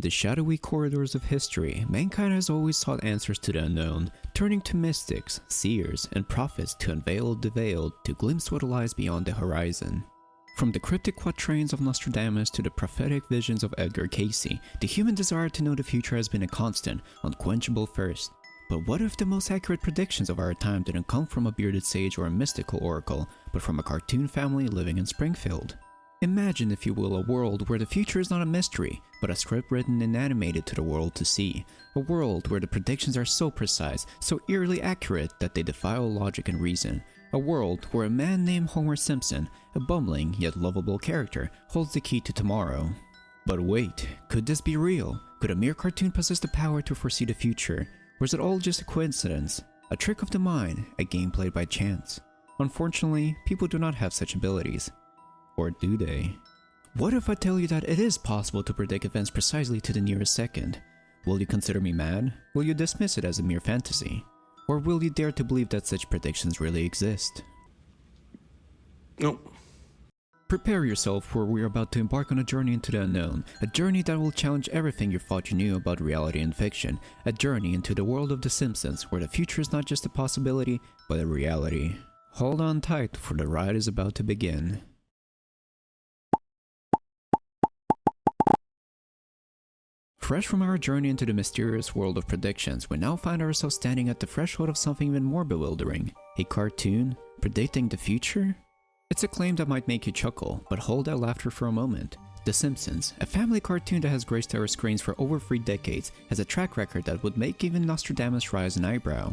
the shadowy corridors of history, mankind has always sought answers to the unknown, turning to mystics, seers, and prophets to unveil the veil to glimpse what lies beyond the horizon. From the cryptic quatrains of Nostradamus to the prophetic visions of Edgar Cayce, the human desire to know the future has been a constant, unquenchable thirst. But what if the most accurate predictions of our time didn't come from a bearded sage or a mystical oracle, but from a cartoon family living in Springfield? Imagine, if you will, a world where the future is not a mystery, but a script written and animated to the world to see. A world where the predictions are so precise, so eerily accurate that they defy all logic and reason. A world where a man named Homer Simpson, a bumbling yet lovable character, holds the key to tomorrow. But wait, could this be real? Could a mere cartoon possess the power to foresee the future? Or is it all just a coincidence? A trick of the mind, a game played by chance? Unfortunately, people do not have such abilities. Or do they? What if I tell you that it is possible to predict events precisely to the nearest second? Will you consider me mad? Will you dismiss it as a mere fantasy? Or will you dare to believe that such predictions really exist? No. Prepare yourself, for we are about to embark on a journey into the unknown, a journey that will challenge everything you thought you knew about reality and fiction, a journey into the world of The Simpsons, where the future is not just a possibility, but a reality. Hold on tight, for the ride is about to begin. Fresh from our journey into the mysterious world of predictions, we now find ourselves standing at the threshold of something even more bewildering. A cartoon predicting the future? It's a claim that might make you chuckle, but hold that laughter for a moment. The Simpsons, a family cartoon that has graced our screens for over 3 decades, has a track record that would make even Nostradamus raise an eyebrow.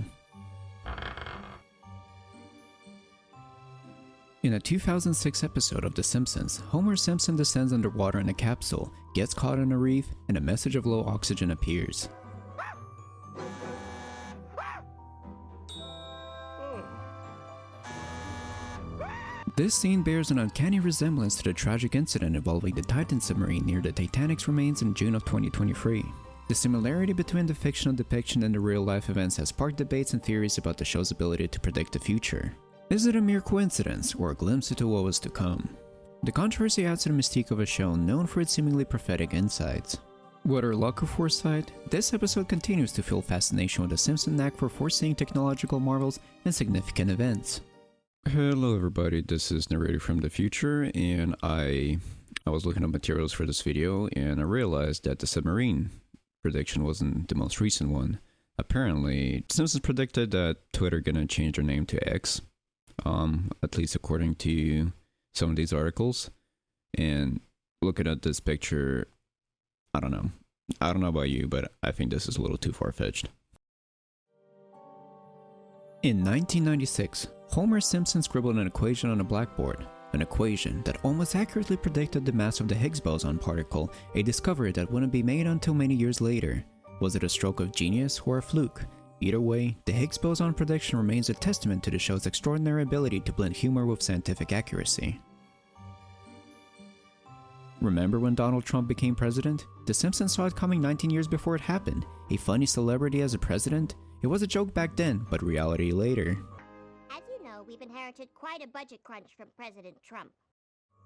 In a 2006 episode of The Simpsons, Homer Simpson descends underwater in a capsule, gets caught in a reef, and a message of low oxygen appears. This scene bears an uncanny resemblance to the tragic incident involving the Titan submarine near the Titanic's remains in June of 2023. The similarity between the fictional depiction and the real-life events has sparked debates and theories about the show's ability to predict the future. Is it a mere coincidence, or a glimpse into what was to come? The controversy adds to the mystique of a show known for its seemingly prophetic insights. Whether luck or foresight, this episode continues to fuel fascination with the Simpsons' knack for foreseeing technological marvels and significant events. Hello everybody, this is Narrator from the Future, and I was looking up materials for this video, and I realized that the submarine prediction wasn't the most recent one. Apparently, Simpsons predicted that Twitter gonna change their name to X. At least according to some of these articles. And looking at this picture, I don't know about you, but I think this is a little too far-fetched. In 1996, Homer Simpson scribbled an equation on a blackboard, an equation that almost accurately predicted the mass of the Higgs boson particle, a discovery that wouldn't be made until many years later. Was it a stroke of genius or a fluke? Either way, the Higgs boson prediction remains a testament to the show's extraordinary ability to blend humor with scientific accuracy. Remember when Donald Trump became president? The Simpsons saw it coming 19 years before it happened. A funny celebrity as a president? It was a joke back then, but reality later. As you know, we've inherited quite a budget crunch from President Trump.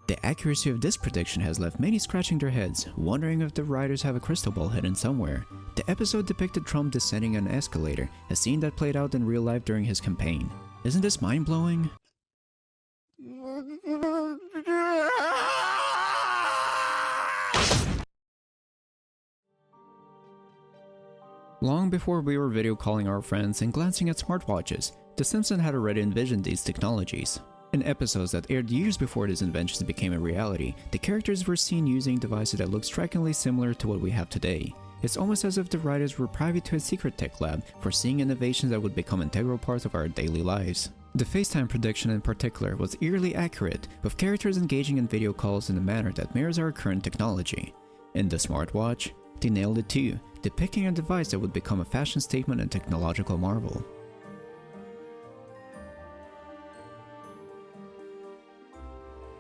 The accuracy of this prediction has left many scratching their heads, wondering if the writers have a crystal ball hidden somewhere. The episode depicted Trump descending an escalator, a scene that played out in real life during his campaign. Isn't this mind-blowing? Long before we were video calling our friends and glancing at smartwatches, The Simpsons had already envisioned these technologies. In episodes that aired years before these inventions became a reality, the characters were seen using devices that look strikingly similar to what we have today. It's almost as if the writers were privy to a secret tech lab, foreseeing innovations that would become integral parts of our daily lives. The FaceTime prediction in particular was eerily accurate, with characters engaging in video calls in a manner that mirrors our current technology. In the smartwatch, they nailed it too, depicting a device that would become a fashion statement and technological marvel.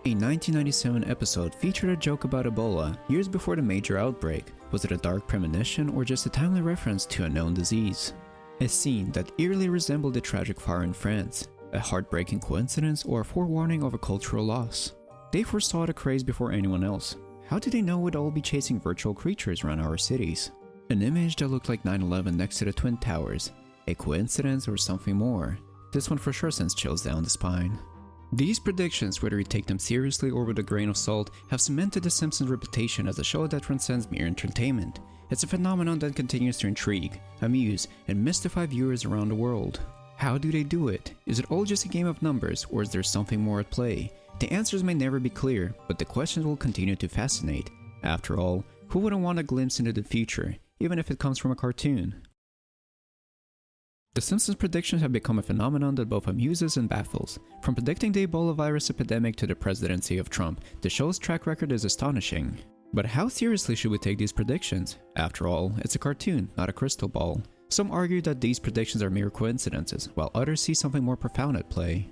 A 1997 episode featured a joke about Ebola years before the major outbreak. Was it a dark premonition or just a timely reference to a known disease? A scene that eerily resembled the tragic fire in France, a heartbreaking coincidence or a forewarning of a cultural loss? They foresaw the craze before anyone else. How did they know we'd all be chasing virtual creatures around our cities? An image that looked like 9/11 next to the Twin Towers. A coincidence or something more? This one for sure sends chills down the spine. These predictions, whether you take them seriously or with a grain of salt, have cemented The Simpsons' reputation as a show that transcends mere entertainment. It's a phenomenon that continues to intrigue, amuse, and mystify viewers around the world. How do they do it? Is it all just a game of numbers, or is there something more at play? The answers may never be clear, but the questions will continue to fascinate. After all, who wouldn't want a glimpse into the future, even if it comes from a cartoon? The Simpsons' predictions have become a phenomenon that both amuses and baffles. From predicting the Ebola virus epidemic to the presidency of Trump, the show's track record is astonishing. But how seriously should we take these predictions? After all, it's a cartoon, not a crystal ball. Some argue that these predictions are mere coincidences, while others see something more profound at play.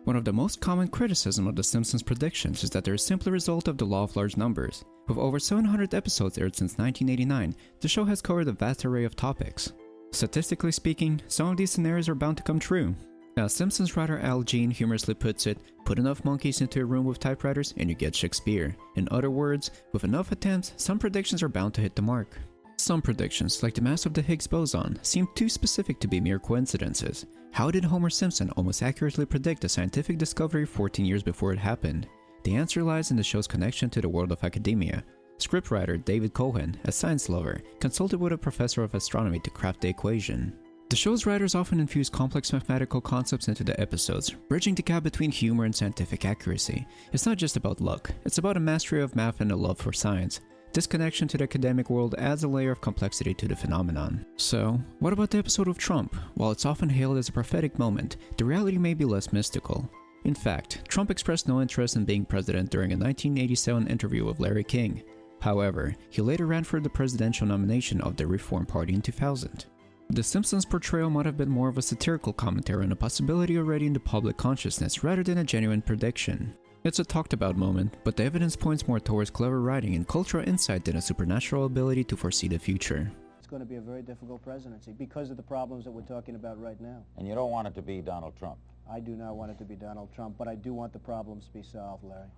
One of the most common criticisms of The Simpsons' predictions is that they're simply a result of the law of large numbers. With over 700 episodes aired since 1989, the show has covered a vast array of topics. Statistically speaking, some of these scenarios are bound to come true. As Simpsons writer Al Jean humorously puts it, put enough monkeys into a room with typewriters and you get Shakespeare. In other words, with enough attempts, some predictions are bound to hit the mark. Some predictions, like the mass of the Higgs boson, seem too specific to be mere coincidences. How did Homer Simpson almost accurately predict a scientific discovery 14 years before it happened? The answer lies in the show's connection to the world of academia. Scriptwriter David Cohen, a science lover, consulted with a professor of astronomy to craft the equation. The show's writers often infuse complex mathematical concepts into the episodes, bridging the gap between humor and scientific accuracy. It's not just about luck, it's about a mastery of math and a love for science. This connection to the academic world adds a layer of complexity to the phenomenon. So, what about the episode of Trump? While it's often hailed as a prophetic moment, the reality may be less mystical. In fact, Trump expressed no interest in being president during a 1987 interview with Larry King. However, he later ran for the presidential nomination of the Reform Party in 2000. The Simpsons' portrayal might have been more of a satirical commentary on a possibility already in the public consciousness rather than a genuine prediction. It's a talked about moment, but the evidence points more towards clever writing and cultural insight than a supernatural ability to foresee the future. It's going to be a very difficult presidency because of the problems that we're talking about right now. And you don't want it to be Donald Trump? I do not want it to be Donald Trump, but I do want the problems to be solved, Larry.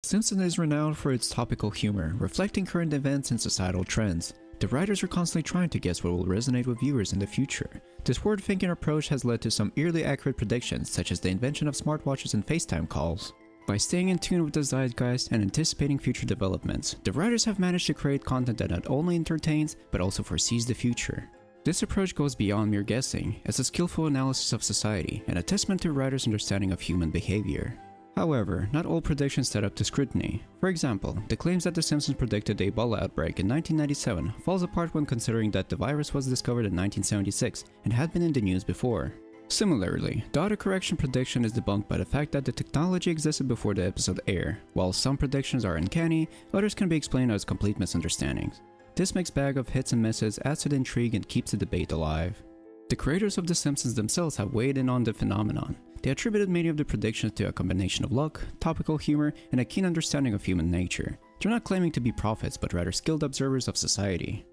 Simpsons is renowned for its topical humor, reflecting current events and societal trends. The writers are constantly trying to guess what will resonate with viewers in the future. This forward-thinking approach has led to some eerily accurate predictions, such as the invention of smartwatches and FaceTime calls. By staying in tune with the zeitgeist and anticipating future developments, the writers have managed to create content that not only entertains, but also foresees the future. This approach goes beyond mere guessing, as a skillful analysis of society and a testament to writers' understanding of human behavior. However, not all predictions stand up to scrutiny. For example, the claims that The Simpsons predicted the Ebola outbreak in 1997 falls apart when considering that the virus was discovered in 1976 and had been in the news before. Similarly, the autocorrection prediction is debunked by the fact that the technology existed before the episode aired. While some predictions are uncanny, others can be explained as complete misunderstandings. This mixed bag of hits and misses adds to the intrigue and keeps the debate alive. The creators of The Simpsons themselves have weighed in on the phenomenon. They attributed many of the predictions to a combination of luck, topical humor, and a keen understanding of human nature. They're not claiming to be prophets, but rather skilled observers of society.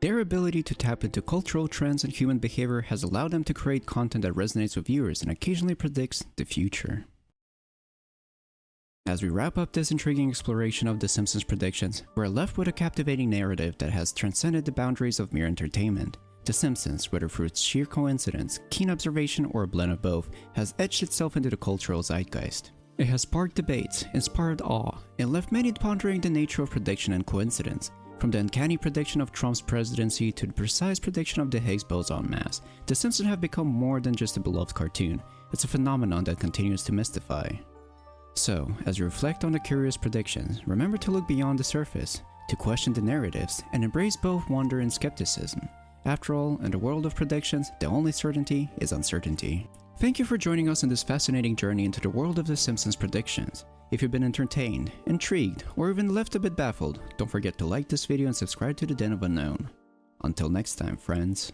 Their ability to tap into cultural trends and human behavior has allowed them to create content that resonates with viewers and occasionally predicts the future. As we wrap up this intriguing exploration of The Simpsons predictions, we're left with a captivating narrative that has transcended the boundaries of mere entertainment. The Simpsons, whether through its sheer coincidence, keen observation, or a blend of both, has etched itself into the cultural zeitgeist. It has sparked debates, inspired awe, and left many pondering the nature of prediction and coincidence. From the uncanny prediction of Trump's presidency to the precise prediction of the Higgs boson mass, The Simpsons have become more than just a beloved cartoon. It's a phenomenon that continues to mystify. So, as you reflect on the curious predictions, remember to look beyond the surface, to question the narratives, and embrace both wonder and skepticism. After all, in the world of predictions, the only certainty is uncertainty. Thank you for joining us in this fascinating journey into the world of The Simpsons predictions. If you've been entertained, intrigued, or even left a bit baffled, don't forget to like this video and subscribe to the Den of Unknown. Until next time, friends.